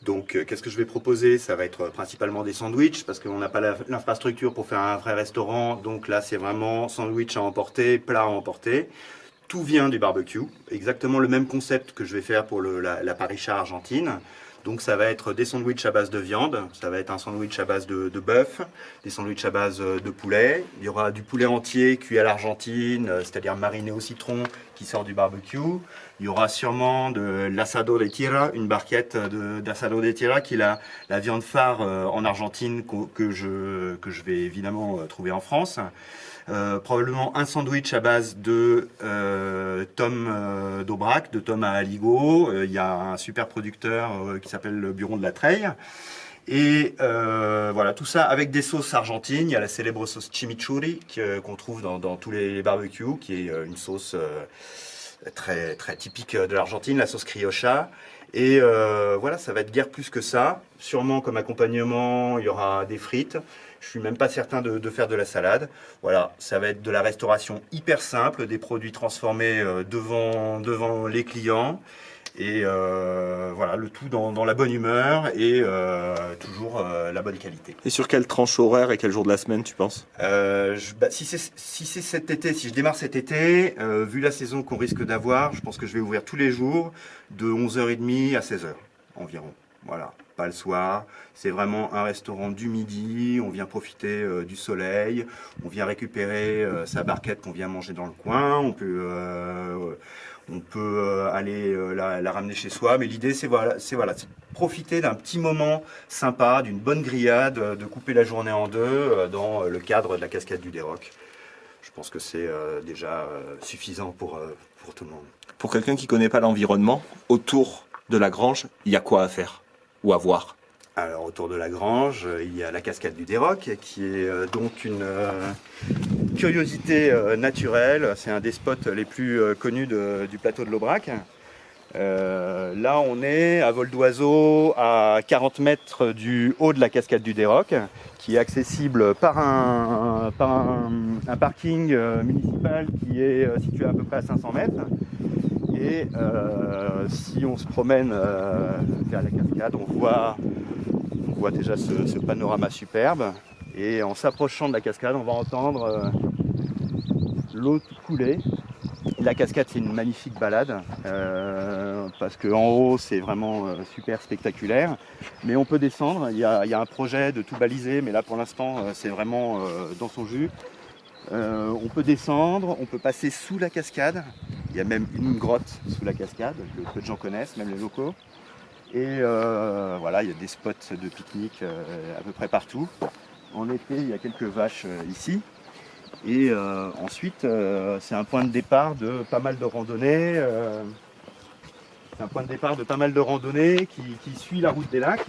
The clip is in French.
Donc, qu'est-ce que je vais proposer? Ça va être principalement des sandwichs parce qu'on n'a pas l'infrastructure pour faire un vrai restaurant. Donc là, c'est vraiment sandwich à emporter, plat à emporter. Tout vient du barbecue. Exactement le même concept que je vais faire pour la Paricha argentine. Donc ça va être des sandwichs à base de viande, ça va être un sandwich à base de bœuf, des sandwichs à base de poulet. Il y aura du poulet entier cuit à l'argentine, c'est-à-dire mariné au citron qui sort du barbecue. Il y aura sûrement de l'asado de tira, une barquette d'asado de tira qui est la viande phare en Argentine que je vais évidemment trouver en France. Probablement un sandwich à base de tomes d'Aubrac, de tomes à aligot. Il y a un super producteur qui s'appelle le Bureau de la Treille. Et voilà, tout ça avec des sauces argentines. Il y a la célèbre sauce chimichurri qu'on trouve dans tous les barbecues, qui est une sauce très, très typique de l'Argentine, la sauce criocha. Et voilà, ça va être guère plus que ça. Sûrement comme accompagnement, il y aura des frites. Je suis même pas certain de faire de la salade. Voilà, ça va être de la restauration hyper simple, des produits transformés devant les clients. Et voilà, le tout dans la bonne humeur et toujours la bonne qualité. Et sur quelle tranche horaire et quel jour de la semaine tu penses? Si c'est cet été, si je démarre cet été, vu la saison qu'on risque d'avoir, je pense que je vais ouvrir tous les jours de 11h30 à 16h environ. Voilà, pas le soir. C'est vraiment un restaurant du midi. On vient profiter du soleil. On vient récupérer sa barquette qu'on vient manger dans le coin. On peut aller la ramener chez soi. Mais l'idée, c'est profiter d'un petit moment sympa, d'une bonne grillade, de couper la journée en deux dans le cadre de la cascade du Déroc. Je pense que c'est déjà suffisant pour tout le monde. Pour quelqu'un qui ne connaît pas l'environnement, autour de la grange, il y a quoi à faire ou à voir? Alors autour de la grange, il y a la cascade du Déroc qui est donc une curiosité naturelle. C'est un des spots les plus connus du plateau de l'Aubrac. Là on est à vol d'oiseau à 40 mètres du haut de la cascade du Déroc, qui est accessible par un parking municipal qui est situé à peu près à 500 mètres. Et si on se promène vers la cascade, on voit déjà ce panorama superbe. Et en s'approchant de la cascade, on va entendre l'eau couler. La cascade, c'est une magnifique balade parce qu'en haut, c'est vraiment super spectaculaire. Mais on peut descendre. Il y a un projet de tout baliser, mais là, pour l'instant, c'est vraiment dans son jus. On peut descendre, on peut passer sous la cascade. Il y a même une grotte sous la cascade que peu de gens connaissent, même les locaux. Et voilà, il y a des spots de pique-nique à peu près partout. En été, il y a quelques vaches ici. Et ensuite, c'est un point de départ de pas mal de randonnées. C'est un point de départ de pas mal de randonnées qui suit la route des lacs.